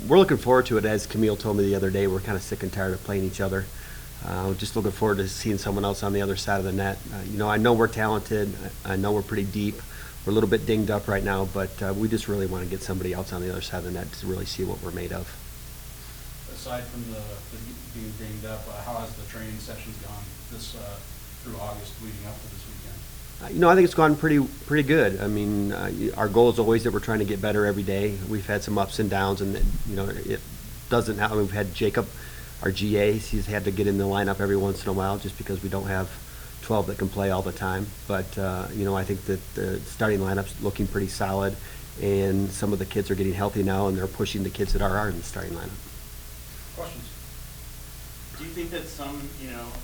we're looking forward to it. As Camille told me the other day, we're kind of sick and tired of playing each other. Just looking forward to seeing someone else on the other side of the net. I know we're talented. I know we're pretty deep. We're a little bit dinged up right now, but we just really want to get somebody else on the other side of the net to really see what we're made of. Aside from the being dinged up, how has the training sessions gone this through August leading up to this weekend? I think it's gone pretty good. I mean, our goal is always that we're trying to get better every day. We've had some ups and downs, and it doesn't happen. We've had Jacob, our GA. He's had to get in the lineup every once in a while just because we don't have 12 that can play all the time. But I think that the starting lineup's looking pretty solid, and some of the kids are getting healthy now, and they're pushing the kids that are in the starting lineup. Questions? Do you think that some,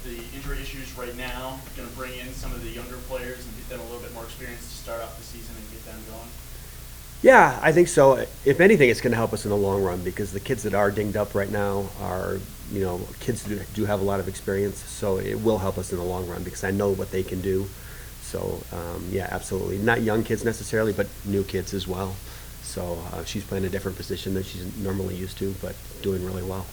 the injury issues right now are going to bring in some of the younger players and get them a little bit more experience to start off the season and get them going? Yeah, I think so. If anything, it's going to help us in the long run because the kids that are dinged up right now are, kids who do have a lot of experience. So it will help us in the long run because I know what they can do. So, yeah, absolutely. Not young kids necessarily, but new kids as well. So she's playing a different position than she's normally used to, but doing really well.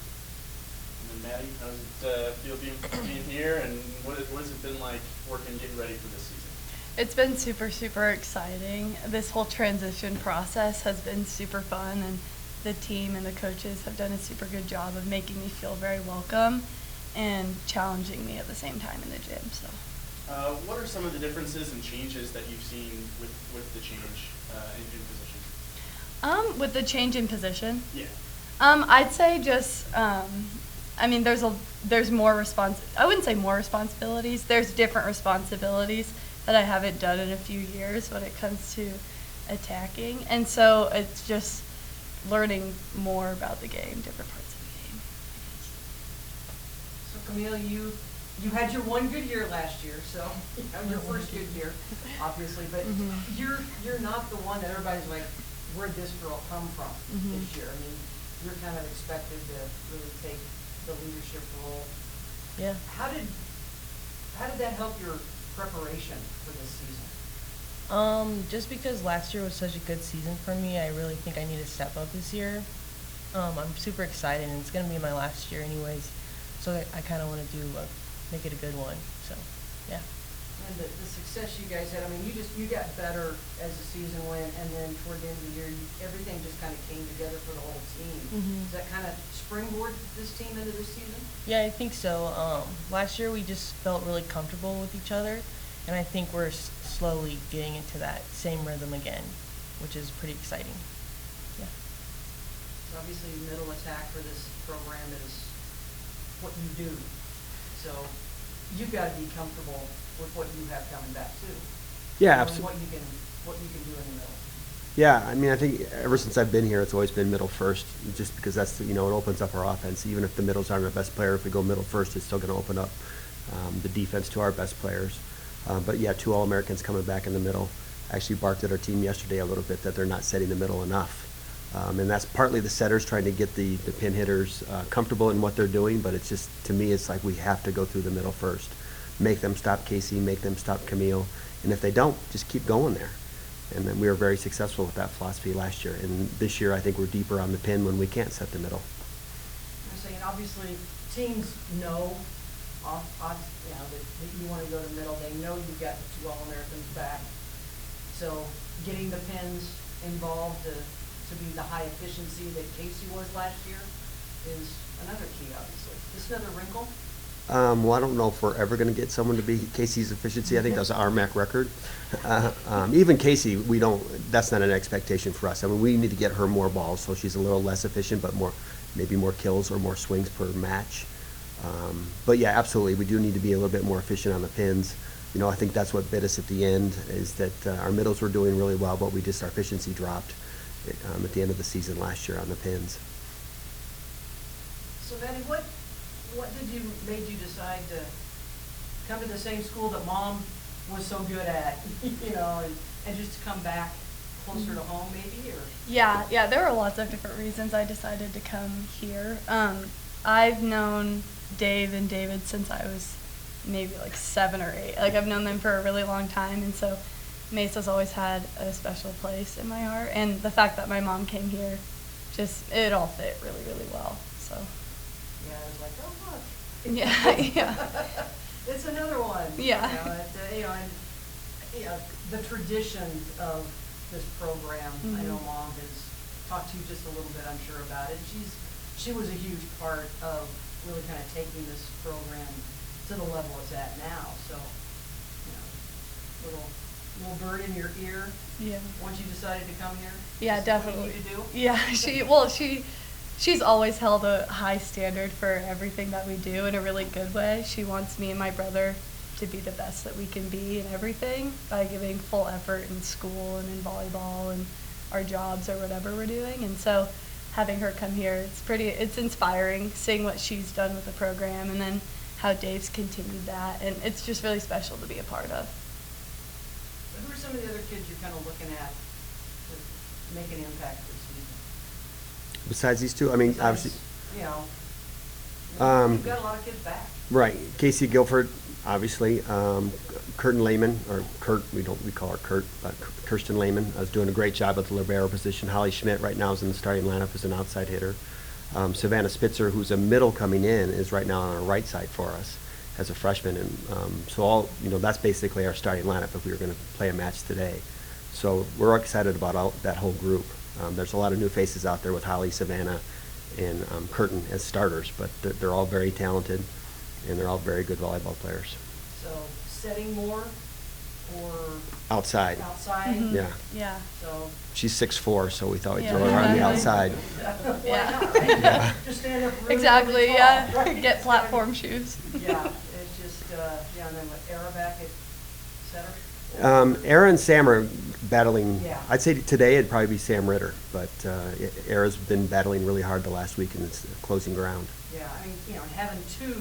Maddi, how does it feel being here, and what has it been like getting ready for this season? It's been super, super exciting. This whole transition process has been super fun, and the team and the coaches have done a super good job of making me feel very welcome and challenging me at the same time in the gym. So, what are some of the differences and changes that you've seen with the change in position? With the change in position? Yeah. I'd say just there's more I wouldn't say more responsibilities. There's different responsibilities that I haven't done in a few years when it comes to attacking. And so it's just learning more about the game, different parts of the game. So Camille, you had your one good year last year, so your first good year, obviously, but you're not the one that everybody's like, where'd this girl come from this year? I mean, you're kind of expected to really take the leadership role. Yeah. How did that help your preparation for this season? Just because last year was such a good season for me, I really think I need to step up this year. I'm super excited, and it's going to be my last year anyways, so I kind of want to make it a good one. So, yeah. And the success you guys had, I mean, you got better as the season went, and then toward the end of the year, everything just kind of came together for the whole team. Does that kind of springboard this team into this season? Yeah, I think so. Last year we just felt really comfortable with each other, and I think we're slowly getting into that same rhythm again, which is pretty exciting. Yeah. So obviously, middle attack for this program is what you do. So you've got to be comfortable with what you have coming back too. Yeah, absolutely. What you can do in the middle. Yeah, I mean, I think ever since I've been here, it's always been middle first, just because that's it opens up our offense. Even if the middles aren't our best player, if we go middle first, it's still going to open up the defense to our best players. But yeah, 2 All-Americans coming back in the middle. I actually barked at our team yesterday a little bit that they're not setting the middle enough. And that's partly the setters trying to get the pin hitters comfortable in what they're doing, but it's just, to me, it's like we have to go through the middle first. Make them stop Casey, make them stop Camille, and if they don't, just keep going there. And then we were very successful with that philosophy last year. And this year, I think we're deeper on the pin when we can't set the middle. I'm saying, obviously, teams know that you want to go to the middle. They know you've got the 2 All-Americans back. So getting the pins involved to be the high efficiency that Casey was last year is another key, obviously. Is this another wrinkle? Well, I don't know if we're ever going to get someone to be Casey's efficiency. I think that's our RMAC record. Even Casey, that's not an expectation for us. I mean, we need to get her more balls so she's a little less efficient, but maybe more kills or more swings per match. But yeah, absolutely, we do need to be a little bit more efficient on the pins. I think that's what bit us at the end, is that our middles were doing really well, but our efficiency dropped at the end of the season last year on the pins. So, Maddi, what made you decide to come to the same school that Mom was so good at, and just to come back closer to home, maybe? Or Yeah, there were lots of different reasons I decided to come here. I've known Dave and David since I was maybe like 7 or 8. Like, I've known them for a really long time, and so Mesa's always had a special place in my heart. And the fact that my mom came here just, it all fit really, really well, so. Yeah, I was like, oh, look. Yeah, yeah. It's another one. Yeah. And, the traditions of this program, I know Mom has talked to you just a little bit, I'm sure, about it. She was a huge part of really kind of taking this program to the level it's at now, so, little bird in your ear. Yeah. Once you decided to come here? Yeah, This is definitely. what you need to do? Yeah, she's always held a high standard for everything that we do in a really good way. She wants me and my brother to be the best that we can be in everything by giving full effort in school and in volleyball and our jobs or whatever we're doing. And so having her come here, it's inspiring seeing what she's done with the program and then how Dave's continued that. And it's just really special to be a part of. So who are some of the other kids you're kind of looking at to make an impact this season? Besides these two, I mean, obviously. You know, Um, you've got a lot of kids back. Right, Casey Guilford, obviously, Curtin Lehman, or Kurt, we call her Kurt, but Kirsten Lehman is doing a great job at the libero position. Holly Schmidt right now is in the starting lineup as an outside hitter. Savannah Spitzer, who's a middle coming in, is right now on our right side for us as a freshman, and so that's basically our starting lineup if we were going to play a match today. So we're excited about that whole group. There's a lot of new faces out there with Holly, Savannah, and Curtin as starters, but they're all very talented, and they're all very good volleyball players. So setting more or Outside. outside? Yeah. Yeah. So. She's 6'4", so we thought we'd Yeah. throw her on the outside. Why Yeah. not, right? Just stand up really, Exactly, really tall, yeah. right? Get platform shoes. Yeah, it's just, and then with Era back at center? Era and Sam are battling. Yeah. I'd say today it'd probably be Sam Ritter, but Era's been battling really hard the last week in its closing ground. Yeah, I mean, having two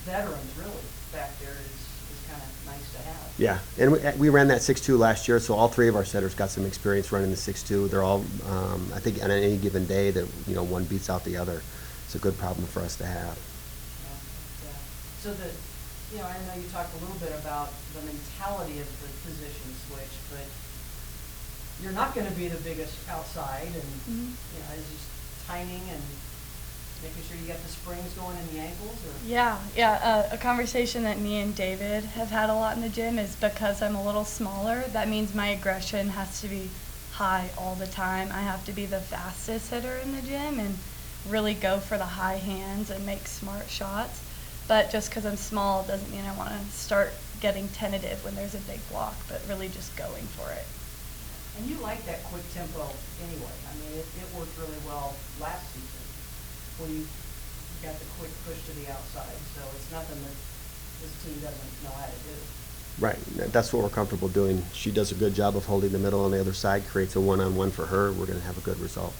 veterans really back there is kind of nice to have. Yeah, and we ran that 6-2 last year, so all three of our setters got some experience running the 6-2. They're all, I think, on any given day that one beats out the other. It's a good problem for us to have. Yeah. So I know you talked a little bit about the mentality of the position switch, but you're not going to be the biggest outside, and it's just timing and making sure you get the springs going in the ankles, or? Yeah. A conversation that me and David have had a lot in the gym is because I'm a little smaller, that means my aggression has to be high all the time. I have to be the fastest hitter in the gym and really go for the high hands and make smart shots. But just because I'm small doesn't mean I want to start getting tentative when there's a big block, but really just going for it. And you like that quick tempo anyway. I mean, it worked really well last season when you got the quick push to the outside. So it's nothing that this team doesn't know how to do. Right, that's what we're comfortable doing. She does a good job of holding the middle on the other side, creates a one-on-one for her. We're going to have a good result.